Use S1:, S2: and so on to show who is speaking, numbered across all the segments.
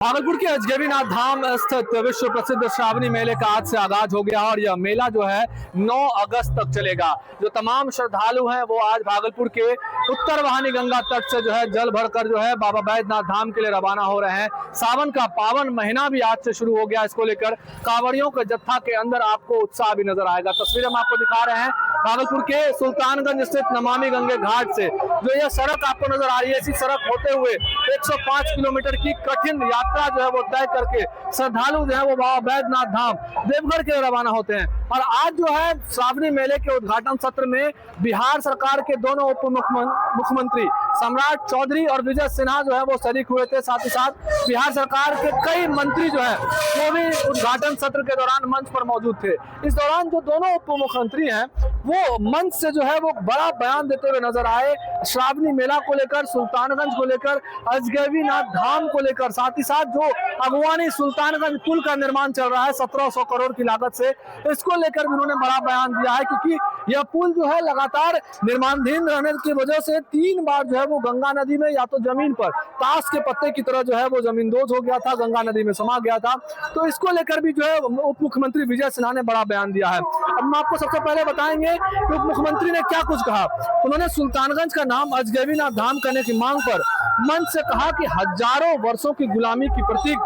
S1: भागलपुर के अजगैबीनाथ धाम स्थित विश्व प्रसिद्ध श्रावणी मेले का आज से आगाज हो गया और यह मेला जो है 9 अगस्त तक चलेगा। जो तमाम श्रद्धालु हैं वो आज भागलपुर के उत्तर वाहिनी गंगा तट से जो है जल भरकर जो है बाबा बैद्यनाथ धाम के लिए रवाना हो रहे हैं। सावन का पावन महीना भी आज से शुरू हो गया। इसको लेकर कांवड़ियों के जत्था के अंदर आपको उत्साह भी नजर आएगा। तस्वीरें हम आपको दिखा रहे हैं भागलपुर के सुल्तानगंज स्थित नमामि गंगे घाट से। जो यह सड़क आपको नजर आ रही है, इसी सड़क होते हुए 105 किलोमीटर की कठिन यात्रा जो है वो तय करके श्रद्धालु जो है वो बाबा बैद्यनाथ धाम देवघर के लिए रवाना होते हैं। और आज जो है श्रावणी मेले के उद्घाटन सत्र में बिहार सरकार के दोनों उप मुख्यमंत्री सम्राट चौधरी और विजय सिन्हा जो है वो शरीक हुए थे। साथ ही साथ बिहार सरकार के कई मंत्री जो है वो भी उद्घाटन सत्र के दौरान मंच पर मौजूद थे। इस दौरान जो दोनों उप मुख्यमंत्री हैं वो मंच से जो है वो बड़ा बयान देते हुए नजर आए। श्रावणी मेला को लेकर, सुल्तानगंज को लेकर, अजगैबीनाथ धाम को लेकर, साथ ही साथ जो अगवानी सुल्तानगंज पुल का निर्माण चल रहा है 1700 करोड़ की लागत से, इसको लेकर भी उन्होंने बड़ा बयान दिया है। क्योंकि यह पुल जो है लगातार निर्माणाधीन रहने की वजह से 3 बार जो है वो गंगा नदी में या तो जमीन पर ताश के पत्ते की तरह जो है वो जमींदोज हो गया था, गंगा नदी में समा गया था। तो इसको लेकर भी जो है उप मुख्यमंत्री विजय सिन्हा ने बड़ा बयान दिया है। अब हम आपको सबसे पहले बताएंगे कि उप मुख्यमंत्री ने क्या कुछ कहा। उन्होंने सुल्तानगंज का नाम अजगैबीनाथ धाम करने की मांग पर मंच से कहा कि हजारों वर्षों की गुलामी की प्रतीक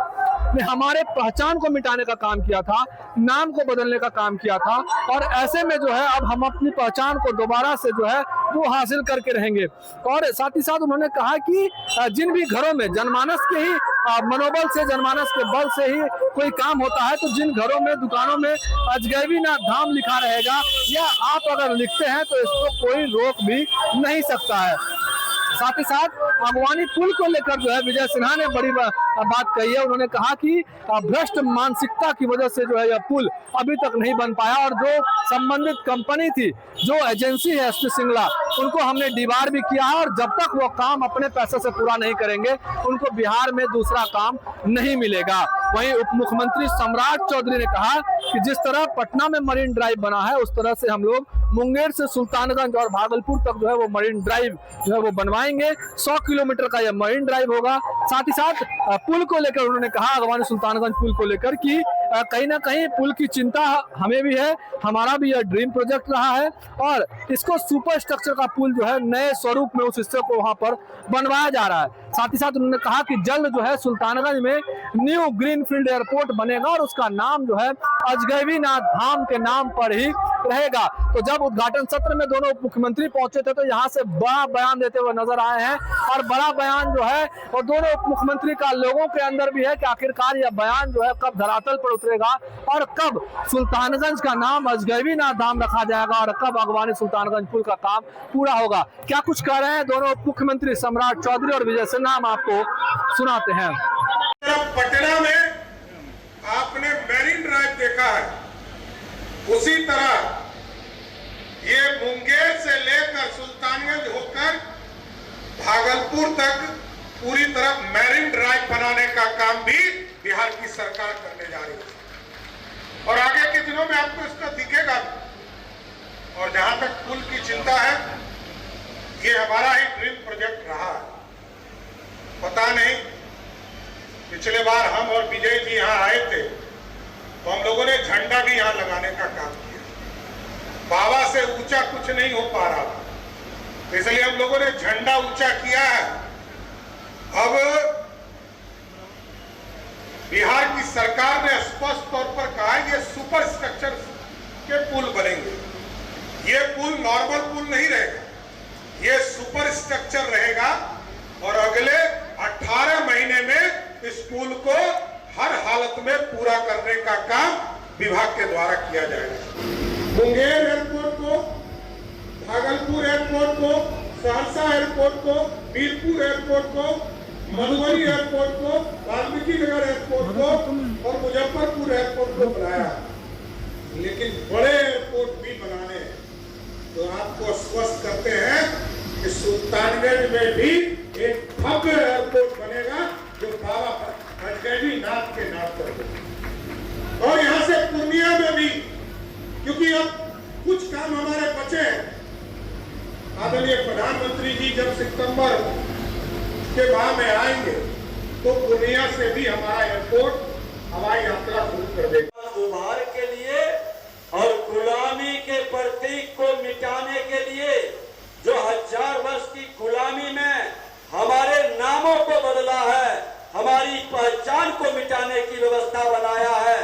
S1: ने हमारे पहचान को मिटाने का काम किया था, नाम को बदलने का काम किया था, और ऐसे में जो है अब हम अपनी पहचान को दोबारा से जो है वो हासिल करके रहेंगे। और साथ ही साथ उन्होंने कहा कि जिन भी घरों में जनमानस के ही मनोबल से, जनमानस के बल से ही कोई काम होता है, तो जिन घरों में, दुकानों में अजगैबीनाथ धाम लिखा रहेगा या आप अगर लिखते हैं तो इसको कोई रोक भी नहीं सकता है। साथ ही साथ अगवानी पुल को लेकर जो है विजय सिन्हा ने बड़ी बात कही है। उन्होंने कहा कि भ्रष्ट मानसिकता की वजह से जो है यह पुल अभी तक नहीं बन पाया, और जो संबंधित कंपनी थी, जो एजेंसी है एसपी सिंगला, उनको हमने डिबार भी किया है, और जब तक वो काम अपने पैसे से पूरा नहीं करेंगे उनको बिहार में दूसरा काम नहीं मिलेगा। वहीं उप मुख्यमंत्री सम्राट चौधरी ने कहा कि जिस तरह पटना में मरीन ड्राइव बना है उस तरह से हम लोग मुंगेर से सुल्तानगंज और भागलपुर तक जो है वो मरीन ड्राइव जो है वो बनवाएंगे। 100 किलोमीटर का यह मरीन ड्राइव होगा। साथ ही साथ पुल को लेकर उन्होंने कहा, अगवानी सुल्तानगंज पुल को लेकर, कि कहीं ना कहीं पुल की चिंता हमें भी है, हमारा भी यह ड्रीम प्रोजेक्ट रहा है, और इसको सुपर स्ट्रक्चर का पुल जो है नए स्वरूप में उस हिस्से को वहां पर बनवाया जा रहा है। साथ ही साथ उन्होंने कहा कि जल्द जो है सुल्तानगंज में न्यू ग्रीनफील्ड एयरपोर्ट बनेगा और उसका नाम जो है अजगैबीनाथ धाम के नाम पर ही रहेगा। तो जब उद्घाटन सत्र में दोनों उप मुख्यमंत्री पहुंचे थे तो यहाँ से बड़ा बयान देते हुए नजर आए हैं, और बड़ा बयान जो है और दोनों उप मुख्यमंत्री का लोगों के अंदर भी है कि आखिरकार यह बयान जो है कब धरातल पर उतरेगा और कब सुल्तानगंज का नाम अजगैबीनाथ धाम रखा जाएगा और कब अगवानी सुल्तानगंज पुल का काम पूरा होगा। क्या कुछ कह रहे हैं दोनों उप मुख्यमंत्री सम्राट चौधरी और विजय सिन्हा, हम आपको सुनाते हैं।
S2: पटना में आपने मैरीन ड्राइव देखा है, उसी तरह ये मुंगेर से लेकर सुल्तानगंज होकर भागलपुर तक पूरी तरह मैरीन ड्राइव बनाने का काम भी बिहार की सरकार करने जा रही है, और आगे के दिनों में आपको इसका दिखेगा। और जहां तक पुल की चिंता है, ये हमारा ही ड्रीम प्रोजेक्ट रहा है। पता नहीं, पिछले बार हम और विजय जी यहाँ आए थे तो हम लोगों ने झंडा भी यहाँ लगाने का काम किया। बाबा से ऊंचा कुछ नहीं हो पा रहा, तो इसलिए हम लोगों ने झंडा ऊंचा किया है। अब बिहार की सरकार ने स्पष्ट तौर पर कहा है ये सुपर स्ट्रक्चर के पुल बनेंगे। ये पुल नॉर्मल पुल नहीं रहेगा, ये सुपर स्ट्रक्चर रहेगा, और अगले 18 महीने में इस पुल को हर हालत में पूरा करने का काम विभाग के द्वारा किया जाएगा। मुंगेर एयरपोर्ट को, भागलपुर एयरपोर्ट को, सहरसा एयरपोर्ट को, मीरपुर एयरपोर्ट को, मधुबनी एयरपोर्ट को, वाल्मीकि नगर एयरपोर्ट को और मुजफ्फरपुर एयरपोर्ट को बनाया, लेकिन बड़े एयरपोर्ट भी बनाने हैं। तो आपको आश्वस्त करते हैं कि सुल्तानगंज में भी एक भव्य एयरपोर्ट बनेगा जो बाबा अजगैबीनाथ के नाम पर होगा। और यहाँ से पूर्णिया में भी, क्योंकि अब कुछ काम हमारे बचे हैं। आदरणीय प्रधानमंत्री जी जब सितंबर के माह में आएंगे तो पूर्णिया से भी हमारा एयरपोर्ट हवाई यात्रा शुरू कर देगा।
S3: उभार के लिए और गुलामी के प्रतीक को मिटाने के लिए जो 1000 वर्ष की गुलामी में हमारे नामों को बदला है, हमारी पहचान को मिटाने की व्यवस्था बनाया है।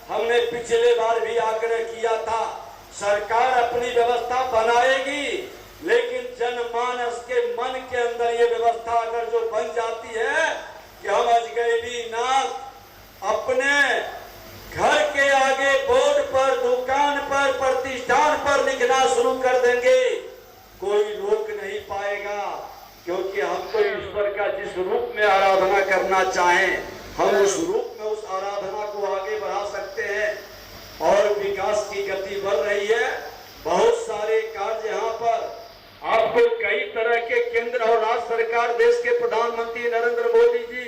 S3: हमने पिछले बार भी आग्रह किया था, सरकार अपनी व्यवस्था बनाएगी, लेकिन जनमानस के मन के अंदर ये व्यवस्था अगर जो बन जाती है कि हम अजगैबी नाथ अपने घर के आगे बोर्ड पर, दुकान पर, प्रतिष्ठान पर लिखना शुरू कर देंगे, कोई रोक नहीं पाएगा। क्योंकि हम तो ईश्वर का जिस रूप में आराधना करना चाहें, हम उस रूप में उस आराधना को आगे बढ़ा सकते हैं। और विकास की गति बढ़ रही है, बहुत सारे कार्य यहाँ पर आपको कई तरह के केंद्र और राज्य सरकार, देश के प्रधानमंत्री नरेंद्र मोदी जी,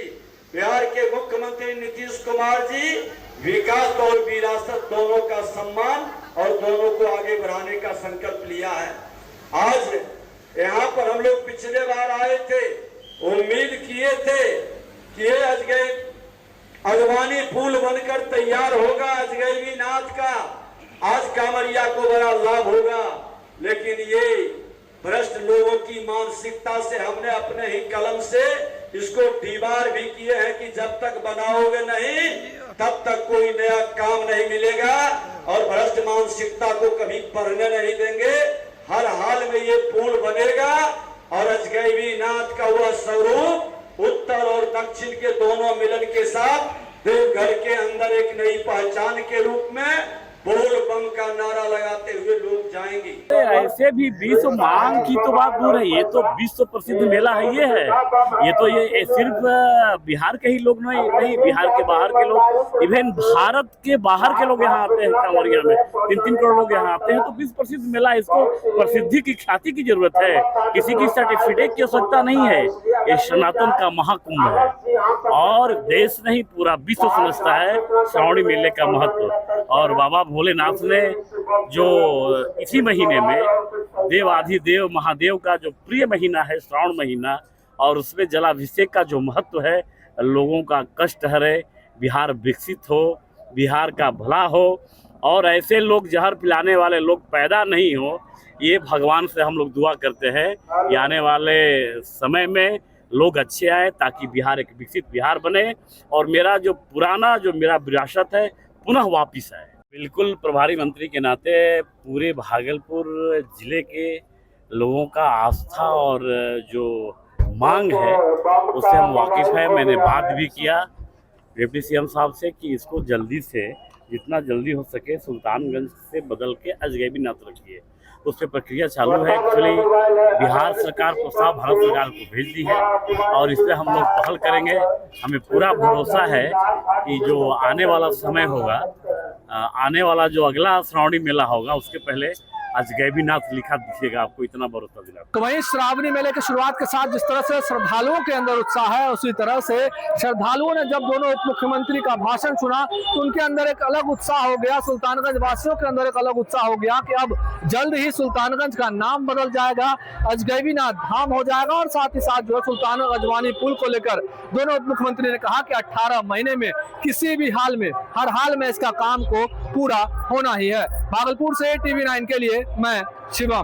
S3: बिहार के मुख्यमंत्री नीतीश कुमार जी, विकास और विरासत दोनों का सम्मान और दोनों को आगे बढ़ाने का संकल्प लिया है। आज यहाँ पर हम लोग पिछले बार आए थे, उम्मीद किए थे कि ये अजवानी पुल बनकर तैयार होगा अजगैबी नाथ का, आज कांवरिया को बड़ा लाभ होगा। लेकिन ये भ्रष्ट लोगों की मानसिकता से हमने अपने ही कलम से इसको दीवार भी किए हैं कि जब तक बनाओगे नहीं तब तक कोई नया काम नहीं मिलेगा, और भ्रष्ट मानसिकता को कभी बढ़ने नहीं देंगे। हर हाल में ये पुल बनेगा और अजगैबी नाथ का वह स्वरूप उत्तर और दक्षिण के दोनों मिलन के साथ देवघर के अंदर एक नई पहचान के रूप में बोल बम का नारा लगाते हुए लोग जाएंगे।
S4: ऐसे भी विश्व मांग की तो बात दूर है, ये तो विश्व प्रसिद्ध मेला है। ये तो ये सिर्फ बिहार के ही लोग नहीं, बिहार के बाहर के लोग, इवन भारत के बाहर के लोग यहाँ आते हैं। कांवरिया में 3-3 करोड़ लोग यहाँ आते हैं। तो विश्व प्रसिद्ध मेला, इसको प्रसिद्धि की, ख्याति की जरूरत है, किसी की सर्टिफिकेट की आवश्यकता नहीं है। ये सनातन का महाकुंभ है और देश नहीं पूरा विश्व समझता है श्रावणी मेले का महत्व। और बाबा भोलेनाथ ने जो इसी महीने में देवाधिदेव महादेव का जो प्रिय महीना है श्रावण महीना, और उसमें जलाभिषेक का जो महत्व है, लोगों का कष्ट हरे, बिहार विकसित हो, बिहार का भला हो, और ऐसे लोग जहर पिलाने वाले लोग पैदा नहीं हो, ये भगवान से हम लोग दुआ करते हैं कि आने वाले समय में लोग अच्छे आए ताकि बिहार एक विकसित बिहार बने और मेरा जो पुराना जो मेरा विरासत है पुनः वापिस आए। बिल्कुल प्रभारी मंत्री के नाते पूरे भागलपुर जिले के लोगों का आस्था और जो मांग है उससे हम वाकिफ़ हैं। मैंने बात भी किया डिप्टी सीएम साहब से कि इसको जल्दी से, जितना जल्दी हो सके, सुल्तानगंज से बदल के अजगैबी नाथ रखिए। उस पर प्रक्रिया चालू है। एक्चुअली बिहार सरकार प्रस्ताव भारत सरकार को भेज दी है और इस पर हम लोग पहल करेंगे। हमें पूरा भरोसा है कि जो आने वाला समय होगा, आने वाला जो अगला श्रावणी मेला होगा, उसके पहले अजगैबी नाथ लिखा दिखेगा, आपको इतना भरोसा दिला।
S1: तो वहीं श्रावणी मेले की शुरुआत के साथ जिस तरह से श्रद्धालुओं के अंदर उत्साह है, उसी तरह से श्रद्धालुओं ने जब दोनों उप मुख्यमंत्री का भाषण सुना तो उनके अंदर एक अलग उत्साह हो गया। सुल्तानगंज वासियों के अंदर एक अलग उत्साह हो गया कि अब जल्द ही सुल्तानगंज का नाम बदल जाएगा, अजगैबी नाथ धाम हो जाएगा। और साथ ही साथ जो है सुल्तानगंज अजवानी पुल को लेकर दोनों उप मुख्यमंत्री ने कहा कि 18 महीने में किसी भी हाल में, हर हाल में इसका काम को पूरा होना ही है। भागलपुर से TV9 के लिए मैं शिवम।